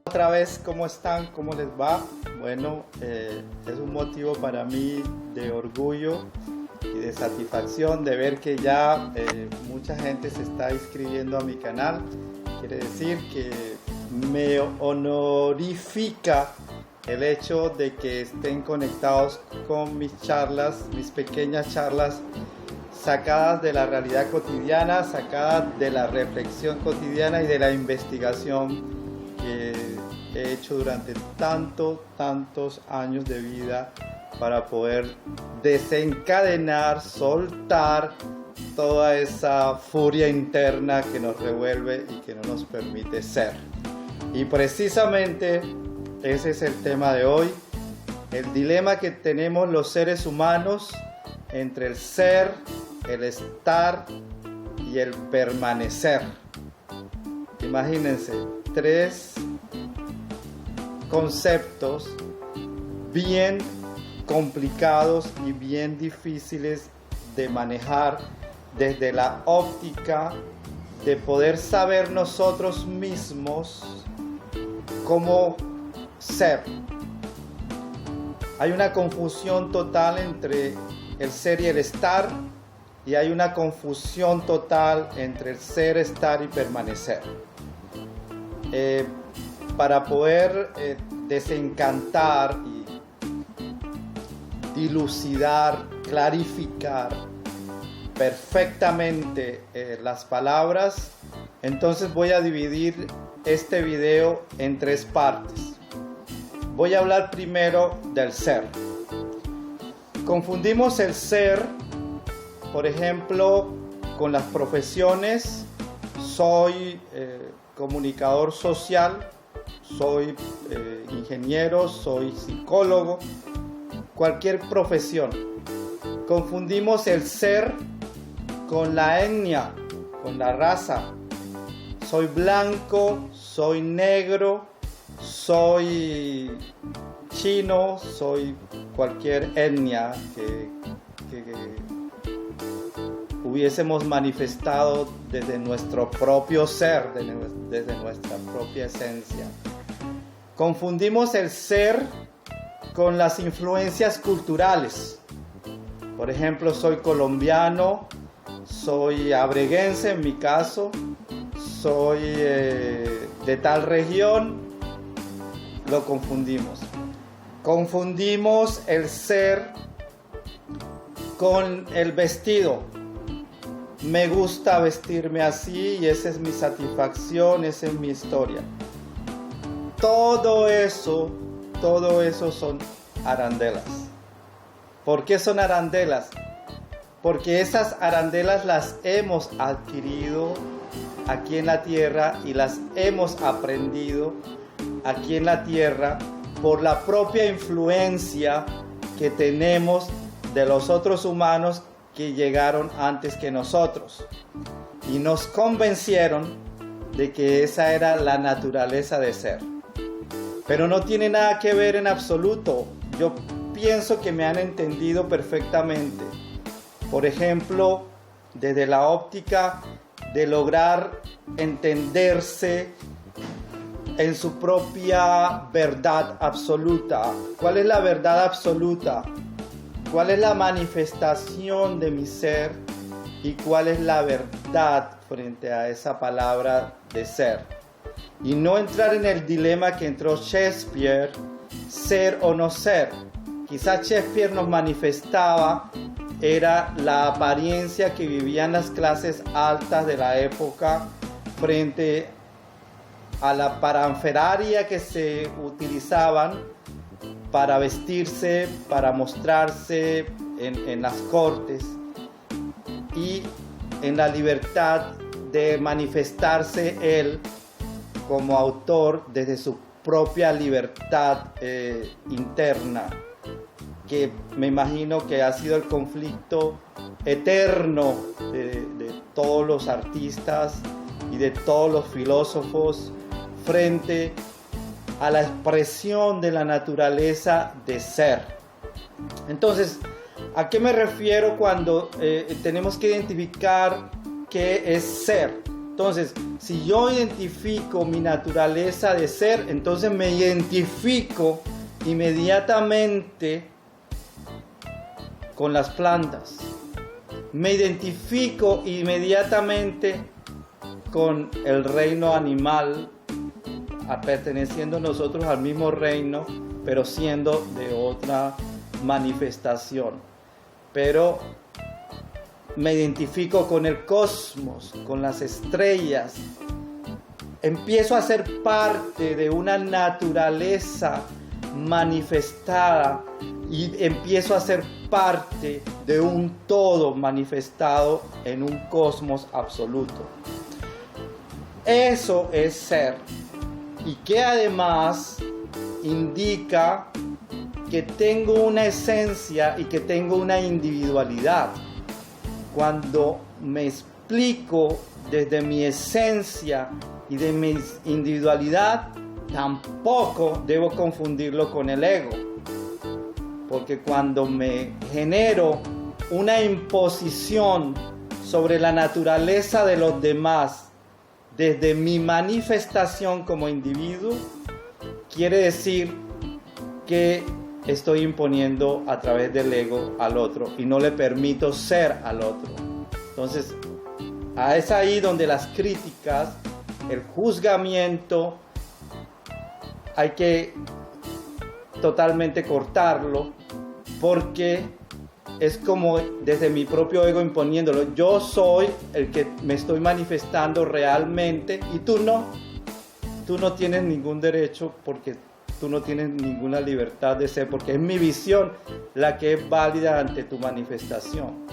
Otra vez, ¿cómo están? ¿Cómo les va? Bueno, es un motivo para mí de orgullo y de satisfacción de ver que ya mucha gente se está inscribiendo a mi canal. Quiere decir que me honorifica el hecho de que estén conectados con mis charlas, mis pequeñas charlas sacadas de la realidad cotidiana, sacadas de la reflexión cotidiana y de la investigación que he hecho durante tantos años de vida para poder desencadenar, soltar toda esa furia interna que nos revuelve y que no nos permite ser. Y precisamente ese es el tema de hoy, el dilema que tenemos los seres humanos entre el ser, el estar y el permanecer. Imagínense, tres conceptos bien complicados y bien difíciles de manejar desde la óptica de poder saber nosotros mismos cómo ser. Hay una confusión total entre el ser y el estar, y hay una confusión total entre el ser, estar y permanecer. Para poder desencantar y dilucidar, clarificar perfectamente las palabras, entonces voy a dividir este video en tres partes. Voy a hablar primero del ser. Confundimos el ser, por ejemplo, con las profesiones. Soy comunicador social, soy ingeniero, soy psicólogo, cualquier profesión. Confundimos el ser con la etnia, con la raza. Soy blanco, soy negro, soy chino, soy cualquier etnia que hubiésemos manifestado desde nuestro propio ser, desde nuestra propia esencia. Confundimos el ser con las influencias culturales. Por ejemplo, soy colombiano, soy abreguense en mi caso, soy de tal región, lo confundimos. Confundimos el ser con el vestido. Me gusta vestirme así y esa es mi satisfacción, esa es mi historia. Todo eso son arandelas. ¿Por qué son arandelas? Porque esas arandelas las hemos adquirido aquí en la tierra y las hemos aprendido aquí en la tierra por la propia influencia que tenemos de los otros humanos que llegaron antes que nosotros y nos convencieron de que esa era la naturaleza de ser. Pero no tiene nada que ver en absoluto. Yo pienso que me han entendido perfectamente. Por ejemplo, desde la óptica de lograr entenderse en su propia verdad absoluta. ¿Cuál es la verdad absoluta? ¿Cuál es la manifestación de mi ser? ¿Y cuál es la verdad frente a esa palabra de ser? Y no entrar en el dilema que entró Shakespeare, ser o no ser. Quizás Shakespeare nos manifestaba era la apariencia que vivían las clases altas de la época frente a la parafernalia que se utilizaban para vestirse, para mostrarse en las cortes y en la libertad de manifestarse él como autor desde su propia libertad interna, que me imagino que ha sido el conflicto eterno de todos los artistas y de todos los filósofos frente a la expresión de la naturaleza de ser. Entonces, ¿a qué me refiero cuando tenemos que identificar qué es ser? Entonces, si yo identifico mi naturaleza de ser, entonces me identifico inmediatamente con las plantas. Me identifico inmediatamente con el reino animal, perteneciendo nosotros al mismo reino, pero siendo de otra manifestación. Pero me identifico con el cosmos, con las estrellas. Empiezo a ser parte de una naturaleza manifestada y empiezo a ser parte de un todo manifestado en un cosmos absoluto. Eso es ser, y que además indica que tengo una esencia y que tengo una individualidad. Cuando me explico desde mi esencia y de mi individualidad, tampoco debo confundirlo con el ego. Porque cuando me genero una imposición sobre la naturaleza de los demás desde mi manifestación como individuo, quiere decir que estoy imponiendo a través del ego al otro y no le permito ser al otro. Entonces, es ahí donde las críticas, el juzgamiento, hay que totalmente cortarlo, porque es como desde mi propio ego imponiéndolo. Yo soy el que me estoy manifestando realmente y tú no. Tú no tienes ningún derecho porque tú no tienes ninguna libertad de ser, porque es mi visión la que es válida ante tu manifestación.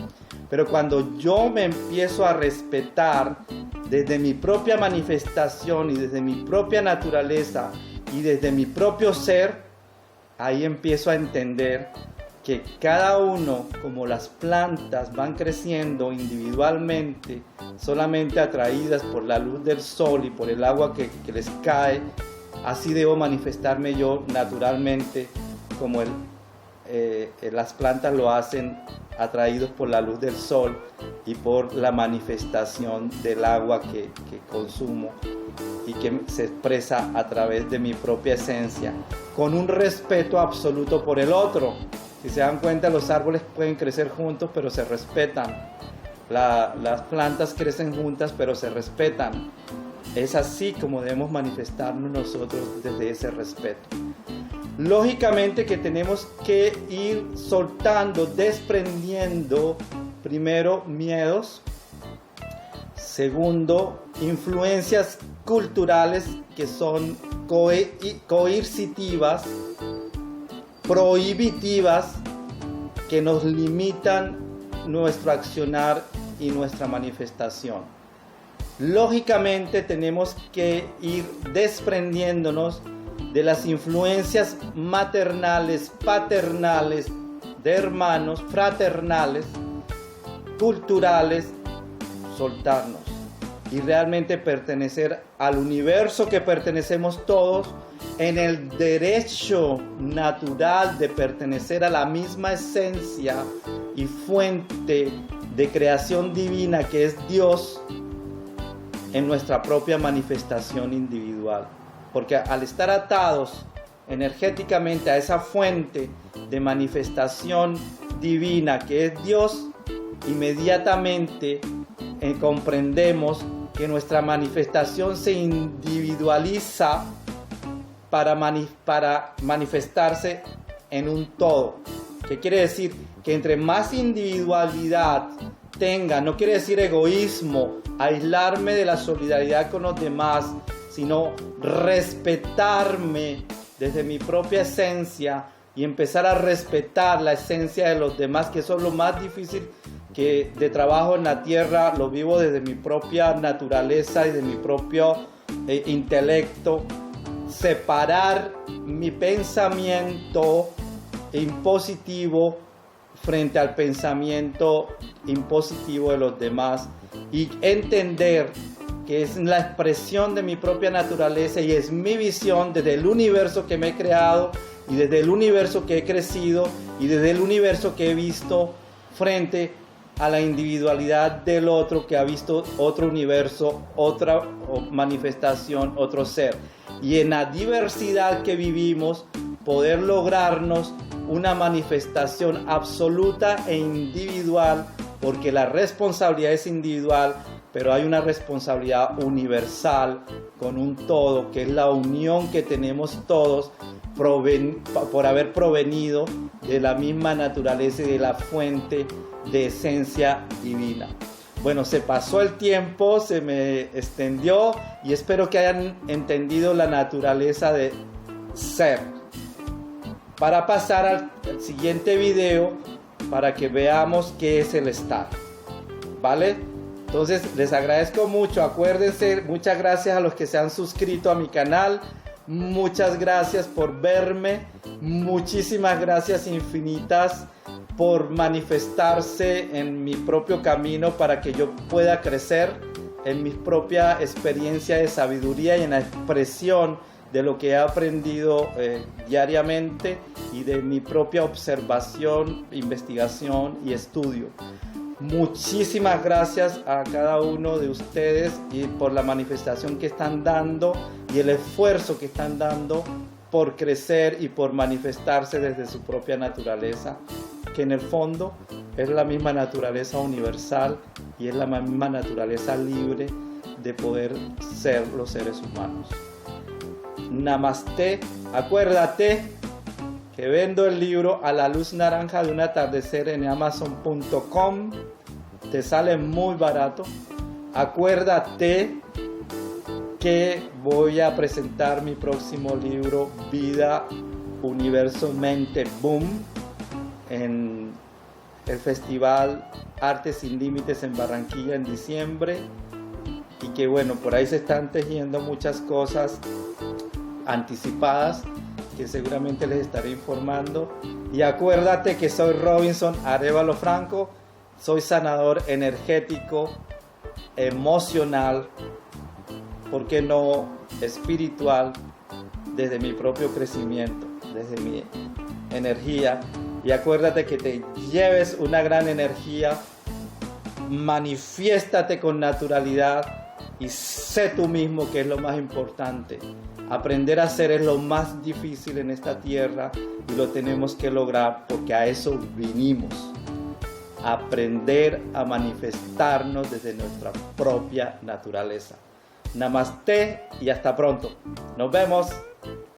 Pero cuando yo me empiezo a respetar desde mi propia manifestación y desde mi propia naturaleza y desde mi propio ser, ahí empiezo a entender que cada uno, como las plantas, van creciendo individualmente, solamente atraídas por la luz del sol y por el agua que les cae. Así debo manifestarme yo naturalmente, como las plantas lo hacen, atraídos por la luz del sol y por la manifestación del agua que consumo y que se expresa a través de mi propia esencia, con un respeto absoluto por el otro. Si se dan cuenta, los árboles pueden crecer juntos, pero se respetan. Las plantas crecen juntas, pero se respetan. Es así como debemos manifestarnos nosotros desde ese respeto. Lógicamente que tenemos que ir soltando, desprendiendo, primero, miedos. Segundo, influencias culturales que son coercitivas, prohibitivas, que nos limitan nuestro accionar y nuestra manifestación. Lógicamente tenemos que ir desprendiéndonos de las influencias maternales, paternales, de hermanos, fraternales, culturales, soltarnos y realmente pertenecer al universo que pertenecemos todos, en el derecho natural de pertenecer a la misma esencia y fuente de creación divina que es Dios, en nuestra propia manifestación individual. Porque al estar atados energéticamente a esa fuente de manifestación divina que es Dios, inmediatamente comprendemos que nuestra manifestación se individualiza para manifestarse en un todo. ¿Qué quiere decir? Que entre más individualidad tenga, no quiere decir egoísmo, aislarme de la solidaridad con los demás, sino respetarme desde mi propia esencia y empezar a respetar la esencia de los demás, que eso es lo más difícil que de trabajo en la tierra. Lo vivo desde mi propia naturaleza y de mi propio intelecto. Separar mi pensamiento impositivo frente al pensamiento impositivo de los demás y entender que es la expresión de mi propia naturaleza y es mi visión desde el universo que me he creado y desde el universo que he crecido y desde el universo que he visto frente a la individualidad del otro que ha visto otro universo, otra manifestación, otro ser. Y en la diversidad que vivimos, poder lograrnos una manifestación absoluta e individual, porque la responsabilidad es individual, pero hay una responsabilidad universal con un todo, que es la unión que tenemos todos por haber provenido de la misma naturaleza y de la fuente de esencia divina. Bueno, se pasó el tiempo, se me extendió y espero que hayan entendido la naturaleza de ser. Para pasar al siguiente video, para que veamos qué es el estar, ¿vale? Entonces les agradezco mucho, acuérdense, muchas gracias a los que se han suscrito a mi canal, muchas gracias por verme, muchísimas gracias infinitas por manifestarse en mi propio camino para que yo pueda crecer en mi propia experiencia de sabiduría y en la expresión de lo que he aprendido diariamente y de mi propia observación, investigación y estudio. Muchísimas gracias a cada uno de ustedes y por la manifestación que están dando y el esfuerzo que están dando por crecer y por manifestarse desde su propia naturaleza, que en el fondo es la misma naturaleza universal y es la misma naturaleza libre de poder ser los seres humanos. Namaste. Acuérdate que vendo el libro A la luz naranja de un atardecer en Amazon.com. Te sale muy barato. Acuérdate que voy a presentar mi próximo libro, Vida, Universo, Mente, Boom, en el Festival Arte Sin Límites en Barranquilla en diciembre. Y que bueno, por ahí se están tejiendo muchas cosas anticipadas que seguramente les estaré informando. Y acuérdate que soy Robinson Arévalo Franco, soy sanador energético, emocional, ¿por qué no espiritual? Desde mi propio crecimiento, desde mi energía. Y acuérdate que te lleves una gran energía, manifiéstate con naturalidad y sé tú mismo, que es lo más importante. Aprender a ser es lo más difícil en esta tierra y lo tenemos que lograr porque a eso vinimos. Aprender a manifestarnos desde nuestra propia naturaleza. Namaste y hasta pronto. Nos vemos.